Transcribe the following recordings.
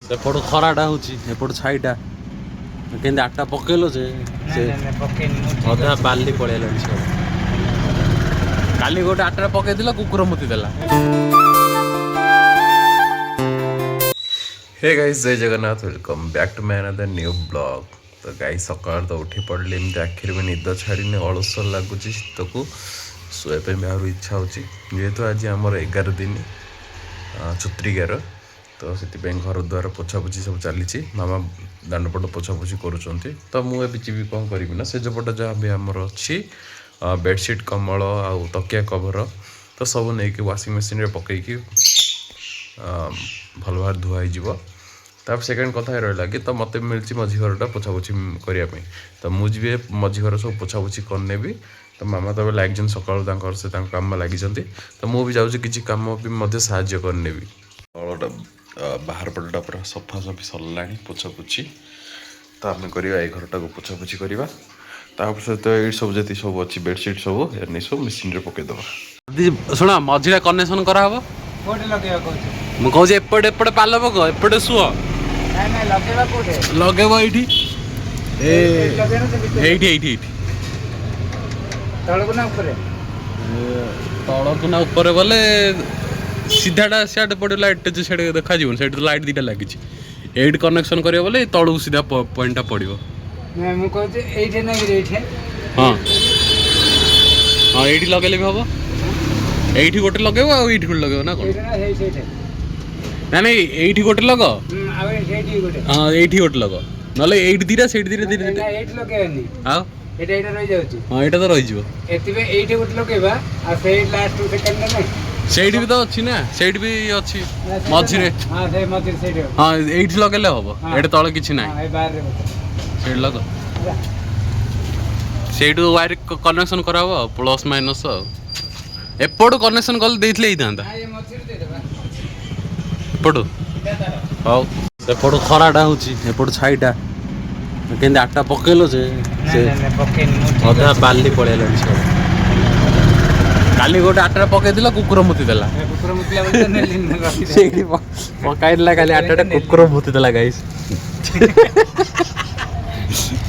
ସେପଟୁ ଖରାଟା ହଉଛି ଏପଟୁ ଛାଇଟା କେମିତି ଆଠଟା ପକେଇଲ ଯେ ସେ ଅଧା ବାଲି ପଳେଇଲାଣି ସବୁ। କାଲି ଗୋଟେ ଆଠଟା ପକେଇଥିଲା କୁକୁର ମୁତି ଦେଲା। Hey guys Jai Jagannath welcome back to my another new blog. तो गाइस सकाल तो उठी पड़े एमती आखिर में निद छाड़ी अलस लगुच शीतक शोया बाहर इच्छा हो जेहेतु आज आमर 11 दिन छुत्रिकार तो से घर द्वार पोछापोछी सब चली मामा दांडपट पोछापोछी करुँच तो मुझे जी कौन करी ना से जोपट जहाँ भी आमर अच्छी बेडसीट कम्बल आउ तकिया कवर तो सब नहीं वाशिंग मशीन रे पकईकी भल भाव धुआईज। ताप सेकेंड कथा रहा कि तो मत मिली मझी घरटा पोछापोछी करने तो मुझे मझी घर सब पोछापोछी करने भी तो मामा तो लगे सकाल से कम लगी तो मुझे जाऊँगी किसी कम भी साहाय्य करने भी तलटा बाहर पटटा पूरा सफा सफी सरला पोछापोछी तो आम करवा ये घरटा को पोछापोछी करवा सहित ये सब जी सब अच्छी बेडसीट सब एने सब मेसीन रे पकईदे। शुण मझीरा कनेक्शन कराव मुझे एपटे एपटे पाल पक एपटे शुह लगेब ये तलक ना ऊपर बोले सीधाटा सियाटे पड़े लाइट से देखा से तो लाइट दीटा लगी एट कनेक्शन करेंगे बोले तलू सीधा पॉइंटा पड़ो। हाँ हाँ ये लगे भी हम ये गोटे लगे ये गोटे लगे ना कौन ना नहीं ये गोटे लग हाँ ये गोटे लग ना ये दीटा से हाँ यहाँ तो रही भी तो अच्छी ना से भी अच्छी मझे हाँ ये लगे हम ये तले कि ना से लग से वायर कनेक्शन कराव प्लस माइनस एपटू कनेक्शन कले देते एपटू हाँ सेपटू खराटा होपटू छाईटा केମିତି आठटा पकेइल जे से अधा बाली पळेलाଣି सब। काली गोटे आठटा पकेइदिला कुकुर मुति देला सेही पकाइदिला काली आठटा कुकुर मुति देला गाइस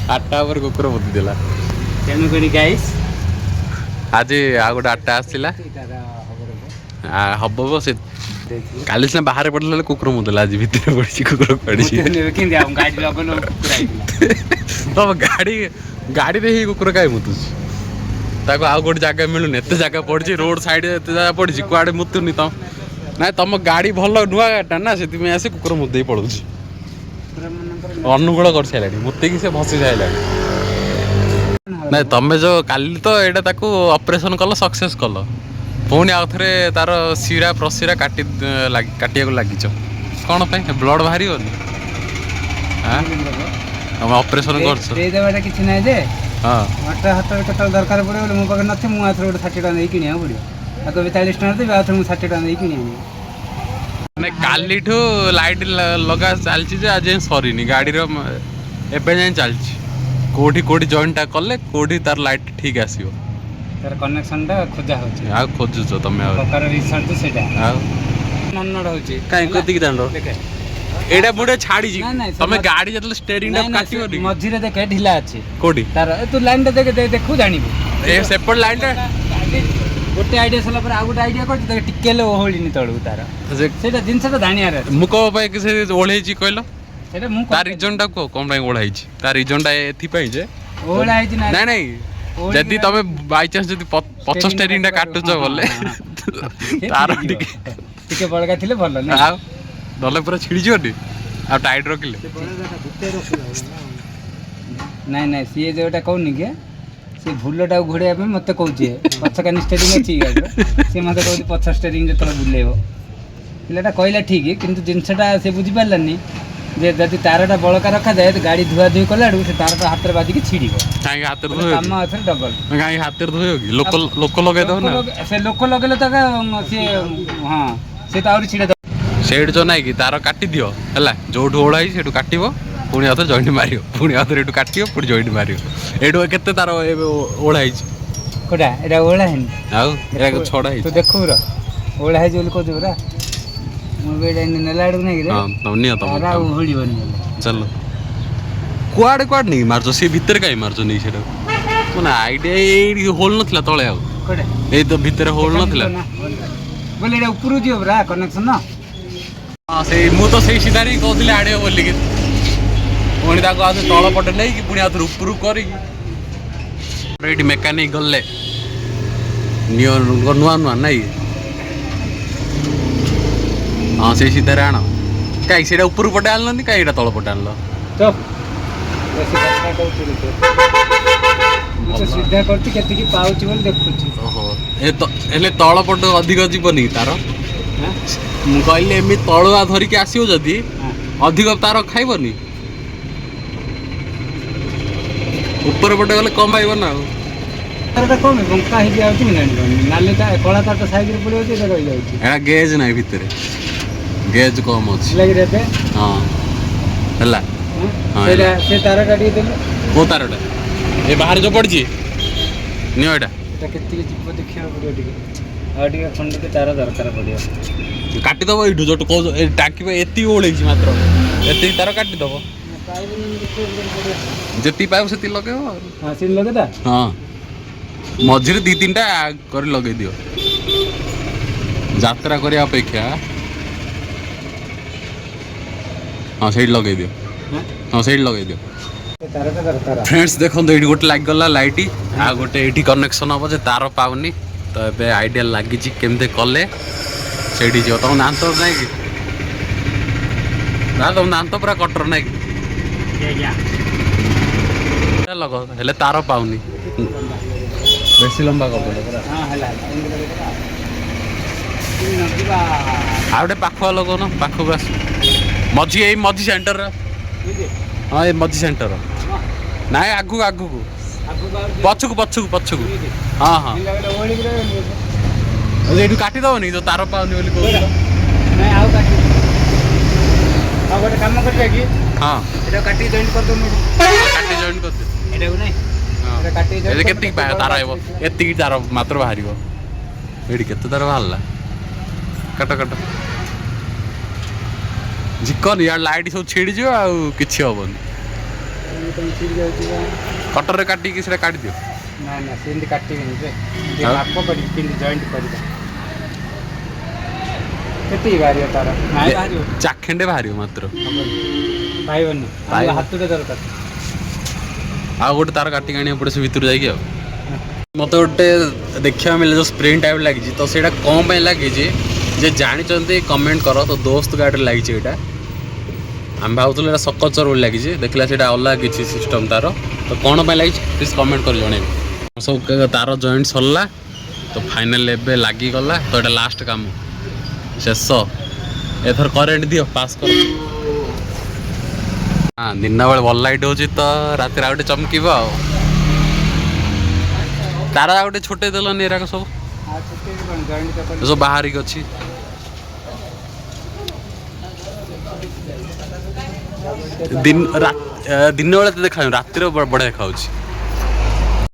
आठटा पर कुकुर मुति देला तेनु करी गाइस आज आ गोटे आठटा आसिला हब से काली सिना बाहर पड़े कुकुर मुदला आज भितर पड़ी कुकुर पड़ी तब गाड़ी गाड़ी ही कुकुर कहीं मुतुची ताको आउ गोटे जगह मिलूनी एत जगह पड़ी रोड साइड एत जगह पड़ी कुआड़े मुतुनी तुम ना तुम गाड़ी भल नुआ गाड़ीटा ना से आसे कुकुर मुदे पड़ो अनुकूल कर सारे मुतिकी से भसी सारे ना तुम जो काली तो यहाँ ऑपरेशन कल सक्सेस कल पुणी आउ थे तार शिरा प्रशिरा काटिया लगिच कौन ब्लड बाहर तुम ऑपरेशन कर दरकार पड़े मो पाखे नथे मुझे गोटे 60 टाँग कि पड़ो 40 टाँग देवी 60 टाँग कि काली लाइट लगा चलती आज सरीनी गाड़ी एवं जाए चलती कोठी कोठी जॉइंटा कले कोठी तार लाइट ठीक आसीबो तार कनेक्शन टा खोजा होची आ खोजुछ तमे आ प्रकार रिसल्ट सेटा आ नन्नड होची काई कति की दांडो एडा बुडे छाडी जी तमे गाड़ी जतले स्टीयरिंग टा काटियो नी मझिरे देखे ढिला अछि कोठी तार तू लाइन टा देखे देखु जानिबो ए सेपट लाइन टा गोटे आइडिया सला पर आ गोटे आइडिया करछि त टिकेले ओहळिनी तळु तार सेटा जिंस टा धानिया रे मुको पाए कि से ओळै जी कहलो सेटा मु तार रीजन टा को कोन पाए ओळै छी तार रीजन टा एथि पाई जे ओळै छी ना नहीं जदि तमे बाय चांस जदि 50 स्टीयरिंग टा काटुछ बोले तार टिके बळगा थिले भलो ना आ दले पूरा छिड़ी जोडी आ टाइट रखिले नहीं नहीं सी जेटा कहूनी के से भूलटा घोड़िया पे मते कहूची पछ कानी स्टीयरिंग अछि गाड़ी से मते कहूची पछ स्टीयरिंग जे तले बुलेबो पिलाटा कहला ठीक किंतु जिंसटा से बुझी पारलानी जे जदि तारटा बळका रखा जाए तो गाड़ी धुआ धुई कलाडू से तारटा हाथ रे बाजी के छिड़ीबो काई हाथ रे धुए काम अथरे डबल काई हाथ रे धुए की लोक लगे दो ना से लोक लगेले त से हां से ताउरी छिड़े सेड जो नाही की तार काटी दियो हला जोठू ओळाई सेठू काटिबो पुणी आथर जॉइंट मारियो पुणी आथर एटू काटियो पुणी जॉइंट मारियो एटू केते तार ओळाई कोडा एटा ओळा हेन आउ एटा छडा हे तो देखु रा ओळा हे जोल को जोरा ମୁଁ ବି ଏଇଟା ନେଲା ଆଡ଼କୁ ନାଇଁ ରେ ହଁ ତମ ନିଅ ତମ ତାର ଆଉ ହୁଳିବନି ଚାଲ କୁଆଡ଼େ କୁଆଡ଼େ ନେଇ ମାରୁଛ ସେ ଭିତରେ କାହିଁ ମାରୁଛ ନେଇ ସେଟା ମାନେ ଆଇଡ଼ିଆ ଏଇଠି ହୋଲ୍ ନଥିଲା ତଳେ ଆଉ କୋଉଟା ଏଇ ତ ଭିତରେ ହୋଲ୍ ନଥିଲା ବୋଲେ ଏଇଟା ଉପରକୁ ଯିବ ପୁରା କନେକ୍ସନ ହଁ ସେଇ ମୁଁ ତ ସେଇ ସିଧାରେ ହିଁ କହୁଥିଲି ଆଣିବ ବୋଲିକି ପୁଣି ତାକୁ ଆଉ ତଳ ପଟେ ନେଇକି ପୁଣି ଆଉ ଉପରକୁ କରିକି ଏଇଠି ମେକାନିକ୍ ଗଲେ ନୂଆ ନୂଆ ନାଇଁ ହଁ ସେଇ ସିଧାରେ ଆଣ କାହିଁ ସେଇଟା ଉପରୁ ପଟେ ଆଣିଲନି କାହିଁ ଏଇଟା ତଳ ପଟେ ଆଣିଲ ତ ସିଧା କରୁଛି କେତିକି ପାଉଛି ବୋଲି ଦେଖୁଛି ଓହୋ ହେଲେ ତଳ ପଟ ଅଧିକ ଯିବନି ତାର ମୁଁ କହିଲି ଏମିତି ତଳୁଆ ଧରିକି ଆସିବ ଯଦି ଅଧିକ ତାର ଖାଇବନି ଉପର ପଟେ ଗଲେ କମ ପାଇବ ନା ଆଉ ତାରଟା କମ ବଙ୍କା ହେଇଯାଉଛି ମୁଁ ଜାଣିପାରୁନି ନାଲି କଳା ତାରଟା ସାଇଜରେ ପଡ଼ିଯାଉଛି ଏଇଟା ରହିଯାଉଛି ଏଇଟା ଗେଜ୍ ନାହିଁ ଭିତରେ ଗେଜ୍ କମ ଅଛି ଲାଗିରେ ହଁ ହେଲା ସେଇଟା ସେ ତାରଟା ଟିକେ ଦେଲେ କୋଉ ତାରଟା ଏ ବାହାରେ ଯୋଉ ପଡ଼ିଛି ନିଅ ଏଇଟା এটা କେତିକି ଯିବ ଦେଖିବାକୁ ପଡ଼ିବ ଟିକେ ଆଉ ଟିକେ ଖଣ୍ଡକେ ତାର ଦରକାର ପଡ଼ିବ କାଟିଦେବ ଏଇଠୁ ଯୋଉଠୁ କହୁଛ ଟାଙ୍କି ପାଇଁ ଏତିକି ଓଳେଇଛି ମାତ୍ର ଏତିକି ତାର କାଟିଦେବ ଯେତିକି ପାଇବ ସେତିକି ଲଗେଇବ ହଁ ସିଲ୍ ଲଗେଇଦା ହଁ ମଝିରେ 2-3ଟା କରି ଲଗେଇ ଦିଅ ଯାତ୍ରା କରିବା ଅପେକ୍ଷା ହଁ ସେଇଠି ଲଗେଇ ଦିଅ ହଁ ସେଇଠି ଲଗେଇ ଦିଅ ତାରଟା ଦରକାର फ्रेंड्स देखो ये गोटे लगिगला लाइट आ गोटे ये कनेक्शन हम जे तार पाऊनी तो ये आइडिया लगी केमती कले से तुम दात ना कि ना तुम दात पूरा कटर ना कि लग हेले तार पाऊनी बेसी लंबा कर आ गए पाखुआ लगन पाखक आस मझी यही मझी सेंटर हाँ ये मझी सेंटर ना आगू आगू पछकू पछकू पछकू हाँ हाँ ये काटिदबनी जो तार पाऊनी बोली कहूँ गोटे काम करते कि हाँ এটা কাটি জয়েন্ট করে দেবো काटी जॉइन कर दे এটাও নাই এটা কাটি ये केतिकी तार आइब एतिकी तार मात्र बाहर ये केते तार बाहरला काट काट झिकन यार लाइट सब छिड़ी जो आ किछि हबनी कटर रे काटी कि सेटा काट दियो ନା ନା ସେମିତି କାଟିବିନି ଯେ ମାପ କରି କେମିତି ଜଏଣ୍ଟ କରିବା କେତିକି ବାହାରିବ ତାର ନାଇଁ ବାହାରିବ ଚାଖେଣ୍ଡେ ବାହାରିବ ମାତ୍ର ପାଇବନି ପାଇବ। ହାତଟେ ଦରକାର ଆଉ ଗୋଟେ ତାର କାଟି ଆଣିବାକୁ ପଡ଼େ ସେ ଭିତରୁ ଯାଇକି ଆଉ ମତେ ଗୋଟେ ଦେଖିବାକୁ ମିଳେ ଯେଉଁ ସ୍ପ୍ରିଂ ଟାଇପ୍ ଲାଗିଛି ତ ସେଇଟା କ'ଣ ପାଇଁ ଲାଗିଛି ଯେ ଜାଣିଛନ୍ତି କମେଣ୍ଟ କର ତ ଦୋସ୍ତ ଗାଡ଼ିରେ ଲାଗିଛି ଏଇଟା ଆମେ ଭାବୁଥିଲୁ ଏଇଟା ସକଚର ବୋଲି ଲାଗିଛି ଦେଖିଲା ସେଇଟା ଅଲଗା କିଛି ସିଷ୍ଟମ୍ ତାର ତ କ'ଣ ପାଇଁ ଲାଗିଛି ପ୍ଲିଜ୍ କମେଣ୍ଟ କରି ଜଣେଇବେ ସବୁ ତାର ଜଏଣ୍ଟ ସରିଲା ତ ଫାଇନାଲ୍ ଏବେ ଲାଗିଗଲା ତ ଏଇଟା ଲାଷ୍ଟ କାମ ଶେଷ ଏଥର କରେଣ୍ଟ ଦିଅ ପାସ୍ କର ହଁ ଦିନ ବେଳେ ଭଲ ଲାଇଟ୍ ହେଉଛି ତ ରାତିରେ ଆଉ ଗୋଟେ ଚମକିବ ଆଉ ତାର ଆଉ ଗୋଟେ ଛୋଟେଇ ଦେଲନି ଏରାକ ସବୁ ସବୁ ବାହାରିକି ଅଛି ଦିନ ବେଳେ ତ ଦେଖାଯାଉ ରାତିରେ ବଢ଼ିଆ ଦେଖାଯାଉଛି